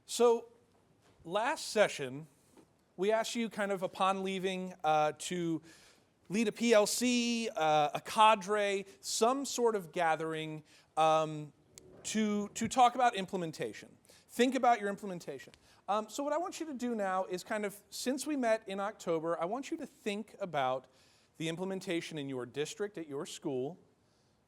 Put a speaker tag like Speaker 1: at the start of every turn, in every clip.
Speaker 1: So last session, we asked you kind of upon leaving to lead a PLC, a cadre, some sort of gathering to talk about implementation. Think about your implementation. So what I want you to do now is kind of, since we met in October, I want you to think about the implementation in your district, at your school.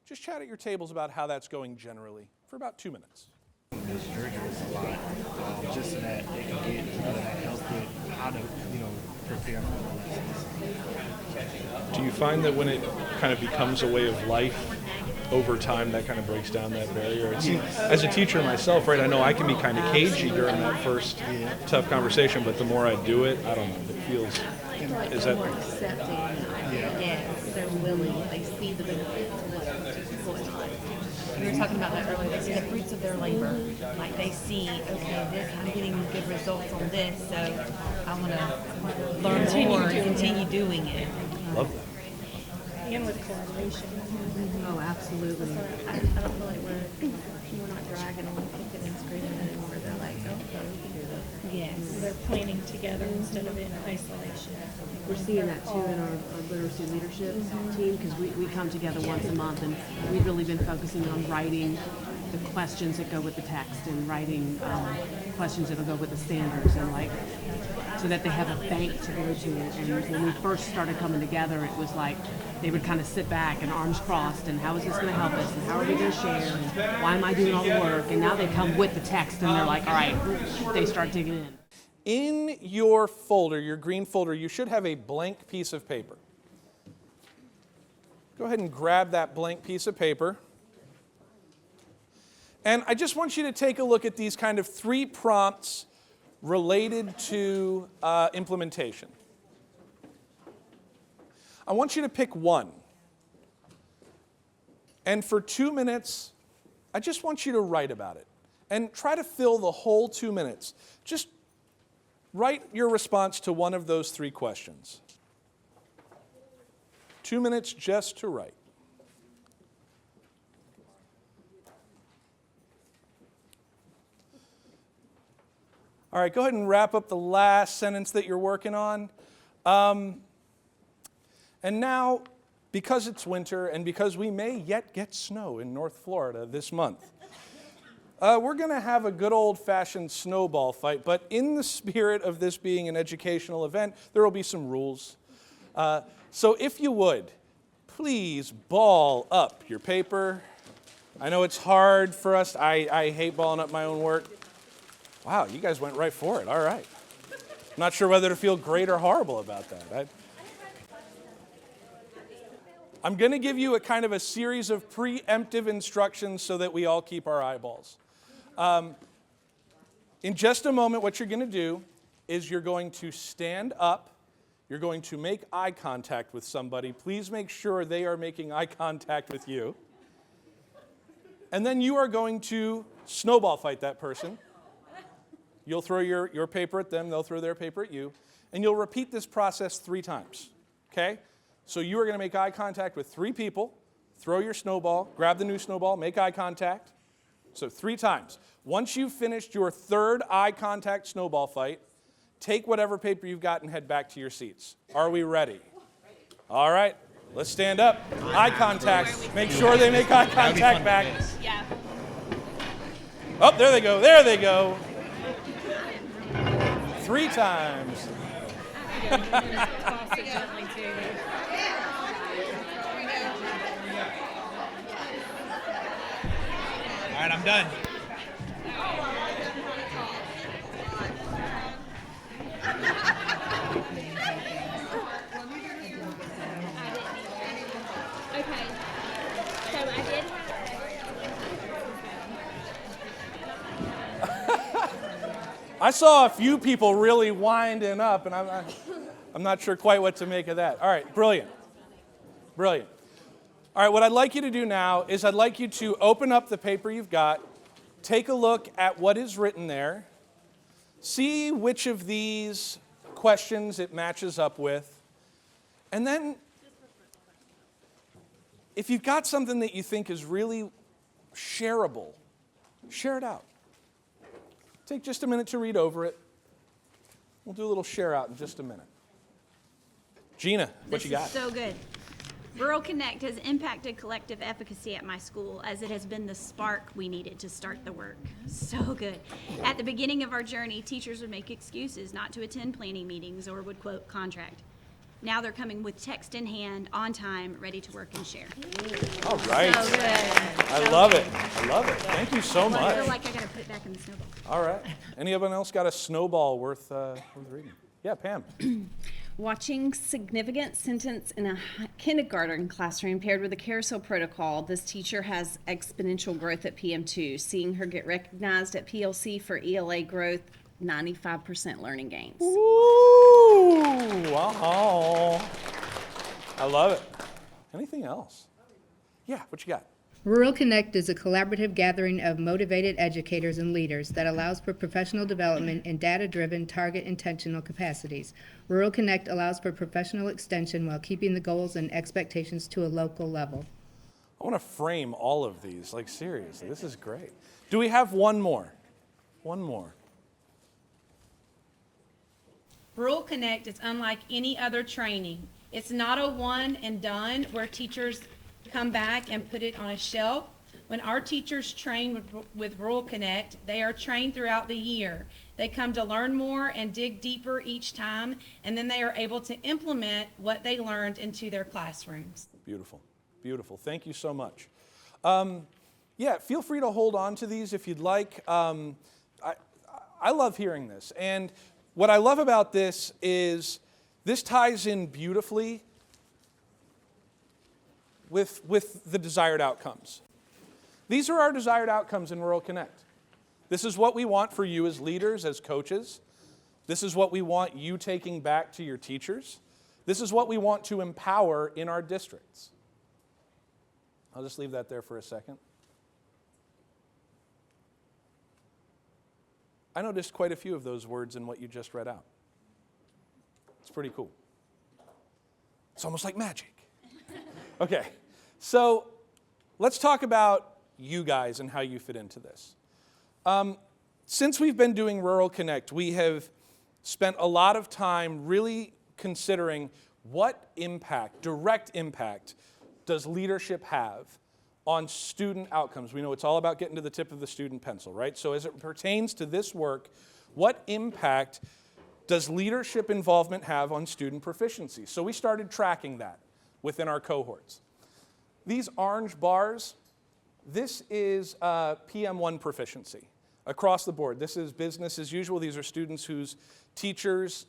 Speaker 1: Just chat at your tables about how that's going generally for about 2 minutes.
Speaker 2: District is a lot, just so that they can get help with how to, prepare for the lessons.
Speaker 3: Do you find that when it kind of becomes a way of life over time, that kind of breaks down that barrier? As a teacher myself, right, I know I can be kind of cagey during that first tough conversation, but the more I do it, I don't know, it feels, is that...
Speaker 4: more accepting. Yes, they're willing. They see the benefits of what it's like. We were talking about that earlier. They see the fruits of their labor. Like they see, okay, I'm getting good results on this, so I want to learn more and continue doing it.
Speaker 3: Love that.
Speaker 5: And with collaboration.
Speaker 4: Oh, absolutely.
Speaker 5: I don't feel like we're not dragging on kicking and screaming anymore. They're like, okay, we can do this.
Speaker 4: Yes.
Speaker 5: They're planning together instead of in isolation.
Speaker 6: We're seeing that too in our literacy leadership team, because we come together once a month, and we've really been focusing on writing the questions that go with the text and writing questions that will go with the standards, and so that they have a bank to go to. And when we first started coming together, it was like they would kind of sit back and arms crossed, and how is this going to help us, and how are we going to share, and why am I doing all the work? And now they come with the text, and they're like, all right, they start digging in.
Speaker 1: In your folder, your green folder, you should have a blank piece of paper. Go ahead and grab that blank piece of paper. And I just want you to take a look at these kind of 3 prompts related to implementation. I want you to pick one. And for 2 minutes, I just want you to write about it. And try to fill the whole 2 minutes. Just write your response to one of those 3 questions. 2 minutes just to write. All right, go ahead and wrap up the last sentence that you're working on. And now, because it's winter and because we may yet get snow in North Florida this month, we're going to have a good old-fashioned snowball fight, but in the spirit of this being an educational event, there will be some rules. So if you would, please ball up your paper. I know it's hard for us. I hate balling up my own work. Wow, you guys went right for it. All right. I'm not sure whether to feel great or horrible about that. I'm going to give you a kind of a series of preemptive instructions so that we all keep our eyeballs. In just a moment, what you're going to do is you're going to stand up. You're going to make eye contact with somebody. Please make sure they are making eye contact with you. And then you are going to snowball fight that person. You'll throw your paper at them. They'll throw their paper at you. And you'll repeat this process 3 times. Okay? So you are going to make eye contact with 3 people. Throw your snowball. Grab the new snowball. Make eye contact. So 3 times. Once you've finished your 3rd eye contact snowball fight, take whatever paper you've got and head back to your seats. Are we ready? All right. Let's stand up. Eye contact. Make sure they make eye contact back.
Speaker 5: Yeah.
Speaker 1: Oh, there they go. There they go. 3 times.
Speaker 5: Toss it gently too.
Speaker 2: All right, I'm done.
Speaker 5: Okay. So I did
Speaker 1: I saw a few people really winding up, and I'm not sure quite what to make of that. All right, brilliant. Brilliant. All right, what I'd like you to do now is I'd like you to open up the paper you've got, take a look at what is written there, see which of these questions it matches up with, and then if you've got something that you think is really shareable, share it out. Take just a minute to read over it. We'll do a little share out in just a minute. Gina, what you got?
Speaker 7: This is so good. Rural Connect has impacted collective efficacy at my school as it has been the spark we needed to start the work. So good. At the beginning of our journey, teachers would make excuses not to attend planning meetings or would quote contract. Now they're coming with text in hand, on time, ready to work and share.
Speaker 1: All right.
Speaker 7: So good.
Speaker 1: I love it. I love it. Thank you so
Speaker 7: I
Speaker 1: much.
Speaker 7: feel like I gotta put it back in the snowball.
Speaker 1: All right. Anyone else got a snowball worth reading? Yeah, Pam.
Speaker 8: Watching significant sentence in a kindergarten classroom paired with a carousel protocol, this teacher has exponential growth at PM2. Seeing her get recognized at PLC for ELA growth, 95% learning gains.
Speaker 1: Ooh, wow. I love it. Anything else? Yeah, what you got?
Speaker 9: Rural Connect is a collaborative gathering of motivated educators and leaders that allows for professional development in data-driven, target-intentional capacities. Rural Connect allows for professional extension while keeping the goals and expectations to a local level.
Speaker 1: I want to frame all of these. Like, seriously, this is great. Do we have one more? One more.
Speaker 10: Rural Connect is unlike any other training. It's not a one and done where teachers come back and put it on a shelf. When our teachers train with Rural Connect, they are trained throughout the year. They come to learn more and dig deeper each time, and then they are able to implement what they learned into their classrooms.
Speaker 1: Beautiful. Beautiful. Thank you so much. Yeah, feel free to hold on to these if you'd like. I love hearing this. And what I love about this is this ties in beautifully with the desired outcomes. These are our desired outcomes in Rural Connect. This is what we want for you as leaders, as coaches. This is what we want you taking back to your teachers. This is what we want to empower in our districts. I'll just leave that there for a second. I noticed quite a few of those words in what you just read out. It's pretty cool. It's almost like magic. Okay, so let's talk about you guys and how you fit into this. Since we've been doing Rural Connect, we have spent a lot of time really considering what impact, direct impact, does leadership have on student outcomes. We know it's all about getting to the tip of the student pencil, right? So as it pertains to this work, what impact does leadership involvement have on student proficiency? So we started tracking that within our cohorts. These orange bars, this is PM1 proficiency across the board. This is business as usual. These are students whose teachers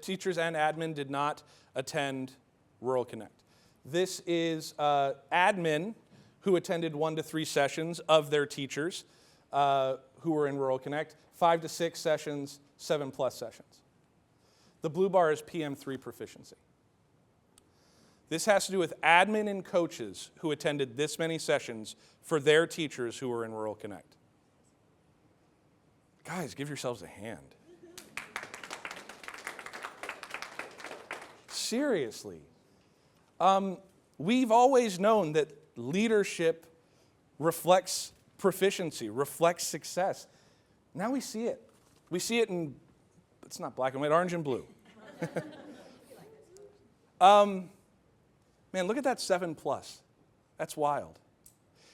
Speaker 1: teachers and admin did not attend Rural Connect. This is admin who attended 1 to 3 sessions of their teachers who were in Rural Connect, 5 to 6 sessions, 7+ sessions. The blue bar is PM3 proficiency. This has to do with admin and coaches who attended this many sessions for their teachers who were in Rural Connect. Guys, give yourselves a hand. Seriously. We've always known that leadership reflects proficiency, reflects success. Now we see it. We see it in, it's not black and white, orange and blue. Man, look at that 7+. That's wild.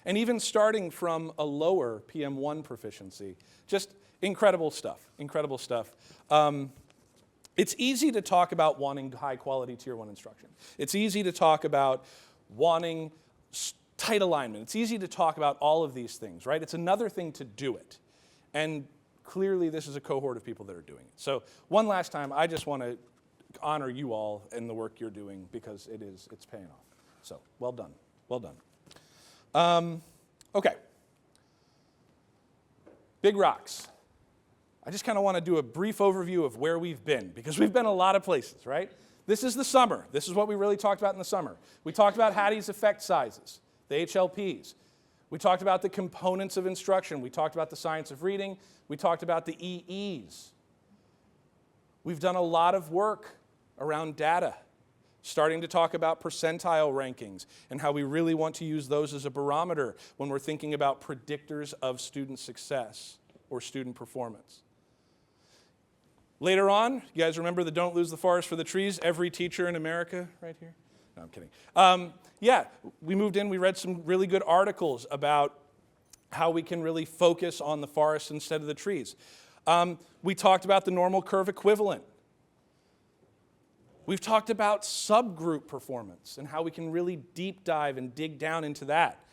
Speaker 1: And even starting from a lower PM1 proficiency, just incredible stuff, incredible stuff. It's easy to talk about wanting high-quality Tier 1 instruction. It's easy to talk about wanting tight alignment. It's easy to talk about all of these things, right? It's another thing to do it. And clearly, this is a cohort of people that are doing it. So one last time, I just want to honor you all in the work you're doing because it's paying off. So well done, well done. Okay. Big rocks. I just kind of want to do a brief overview of where we've been because we've been a lot of places, right? This is the summer. This is what we really talked about in the summer. We talked about Hattie's effect sizes, the HLPs. We talked about the components of instruction. We talked about the science of reading. We talked about the EEs. We've done a lot of work around data. starting to talk about percentile rankings and how we really want to use those as a barometer when we're thinking about predictors of student success or student performance. Later on, you guys remember the Don't Lose the Forest for the Trees? Every teacher in America, right here? No, I'm kidding. Yeah, we moved in, we read some really good articles about how we can really focus on the forest instead of the trees. We talked about the normal curve equivalent. We've talked about subgroup performance and how we can really deep dive and dig down into that.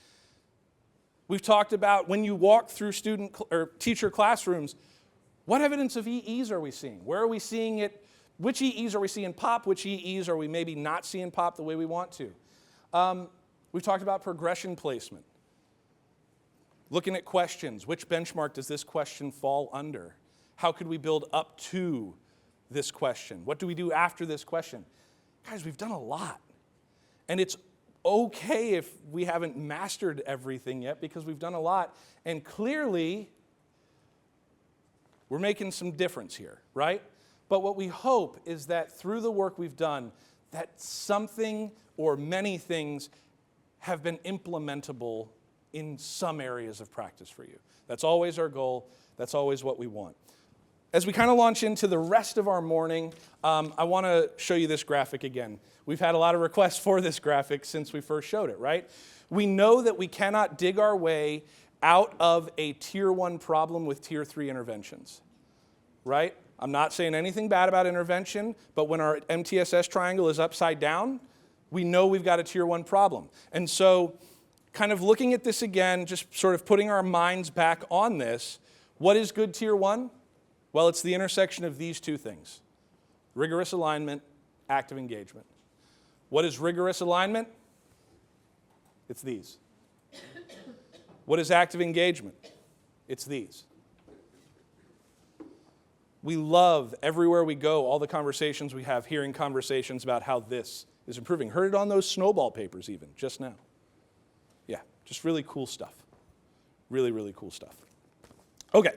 Speaker 1: We've talked about when you walk through student or teacher classrooms, what evidence of EEs are we seeing? Where are we seeing it? Which EEs are we seeing pop? Which EEs are we maybe not seeing pop the way we want to? We've talked about progression placement. Looking at questions. Which benchmark does this question fall under? How could we build up to this question? What do we do after this question? Guys, we've done a lot. And it's okay if we haven't mastered everything yet because we've done a lot. And clearly, we're making some difference here, right? But what we hope is that through the work we've done, that something or many things have been implementable in some areas of practice for you. That's always our goal. That's always what we want. As we kind of launch into the rest of our morning, I want to show you this graphic again. We've had a lot of requests for this graphic since we first showed it, right? We know that we cannot dig our way out of a Tier 1 problem with Tier 3 interventions, right? I'm not saying anything bad about intervention, but when our MTSS triangle is upside down, we know we've got a Tier 1 problem. And so kind of looking at this again, just sort of putting our minds back on this, what is good Tier 1? Well, it's the intersection of these two things: rigorous alignment, active engagement. What is rigorous alignment? It's these. What is active engagement? It's these. We love, everywhere we go, all the conversations we have, hearing conversations about how this is improving. Heard it on those snowball papers even, just now. Yeah, just really cool stuff. Really, really cool stuff. Okay.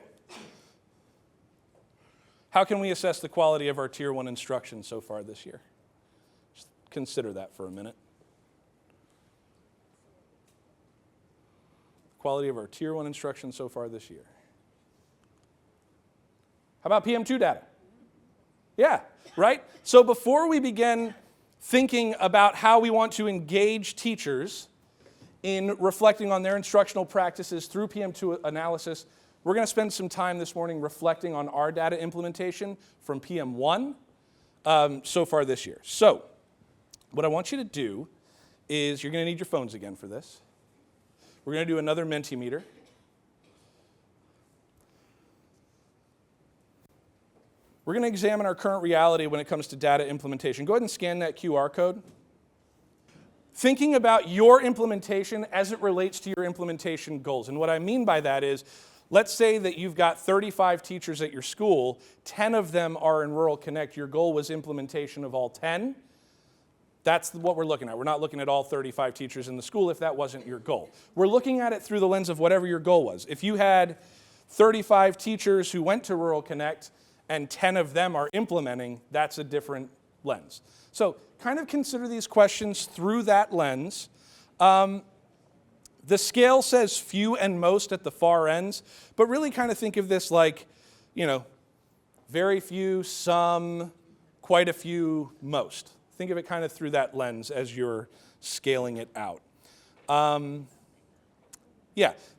Speaker 1: How can we assess the quality of our Tier 1 instruction so far this year? Just consider that for a minute. Quality of our Tier 1 instruction so far this year. How about PM2 data? Yeah, right? So before we begin thinking about how we want to engage teachers in reflecting on their instructional practices through PM2 analysis, we're going to spend some time this morning reflecting on our data implementation from PM1 so far this year. So what I want you to do is, you're going to need your phones again for this. We're going to do another Mentimeter. We're going to examine our current reality when it comes to data implementation. Go ahead and scan that QR code. Thinking about your implementation as it relates to your implementation goals. And what I mean by that is, let's say that you've got 35 teachers at your school, 10 of them are in Rural Connect. Your goal was implementation of all 10. That's what we're looking at. We're not looking at all 35 teachers in the school if that wasn't your goal. We're looking at it through the lens of whatever your goal was. If you had 35 teachers who went to Rural Connect and 10 of them are implementing, that's a different lens. So kind of consider these questions through that lens. The scale says few and most at the far ends, but really kind of think of this like, very few, some, quite a few, most. Think of it kind of through that lens as you're scaling it out.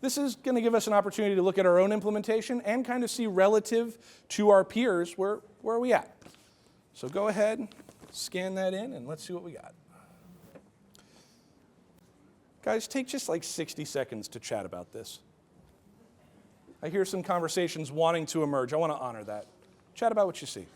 Speaker 1: This is going to give us an opportunity to look at our own implementation and kind of see relative to our peers, where are we at? So go ahead, scan that in, and let's see what we got. Guys, take just like 60 seconds to chat about this. I hear some conversations wanting to emerge. I want to honor that. Chat about what you see.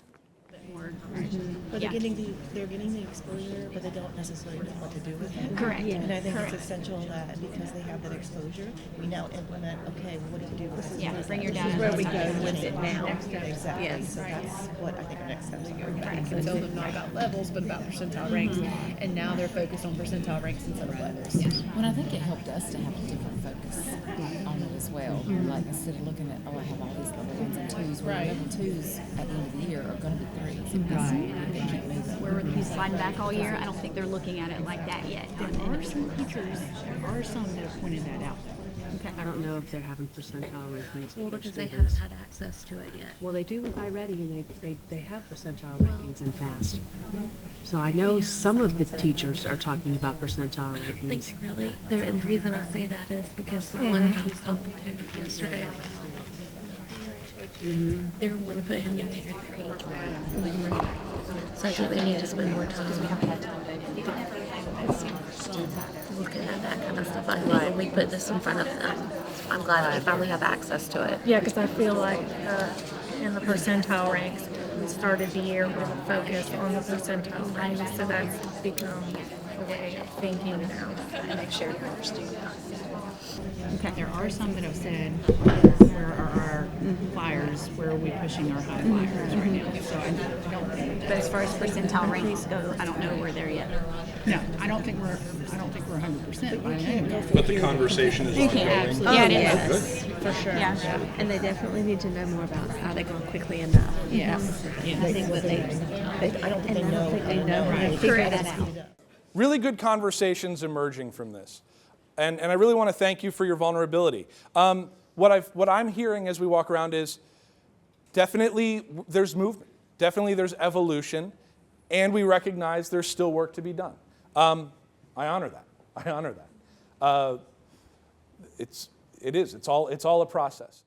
Speaker 11: But they're getting the exposure, but they don't necessarily know what to do with it.
Speaker 7: Correct.
Speaker 11: And I think it's essential that because they have that exposure, we now implement, okay, well, what do you do with it?
Speaker 7: Yeah, bring your data.
Speaker 5: Where we go with it now.
Speaker 11: Exactly.
Speaker 5: Yes.
Speaker 11: So that's what I think our next steps are.
Speaker 5: I can tell them not about levels, but about percentile ranks. And now they're focused on percentile ranks instead of levels.
Speaker 12: Well, I think it helped us to have a different focus on it as well. well. Like instead of looking at, oh, I have all these level ones and twos, where level twos at the end of the year are going to be threes. And they keep moving.
Speaker 7: Where we're sliding back all year, I don't think they're looking at it like that yet.
Speaker 6: There are some teachers, there are some that have pointed that out.
Speaker 7: Okay.
Speaker 6: I don't know if they're having percentile rankings.
Speaker 5: Well, because they haven't had access to it yet.
Speaker 6: Well, they do with iReady, and they have percentile rankings in FAST. So I know some of the teachers are talking about percentile
Speaker 5: I think
Speaker 6: rankings.
Speaker 5: really, the reason I say that is because the one I was talking to yesterday, they were going to put him in there so I think they need to spend more time. Looking at that kind of stuff. I think when we put this in front of them, I'm glad I finally have access to it.
Speaker 13: Yeah, because I feel like in the percentile ranks, we started the year with a focus on the percentile ranks, so that's become a way of thinking now.
Speaker 5: Make sure you understand.
Speaker 6: Okay. There are some that have said, where are our flyers, where are we pushing our high flyers right now? So I don't think.
Speaker 7: But as far as percentile rankings go, I don't know where they're yet.
Speaker 6: No, I don't think we're 100% by any means.
Speaker 3: But the conversation is ongoing.
Speaker 7: Yeah, it is.
Speaker 5: For sure.
Speaker 7: Yeah.
Speaker 5: And they definitely need to know more about how they go quickly enough.
Speaker 6: Yes.
Speaker 11: I think what I don't think they know.
Speaker 5: I don't think they know how to figure that out.
Speaker 1: Really good conversations emerging from this. And I really want to thank you for your vulnerability. What I'm hearing as we walk around is definitely there's movement. Definitely there's evolution. And we recognize there's still work to be done. I honor that. I honor that. It's all a process.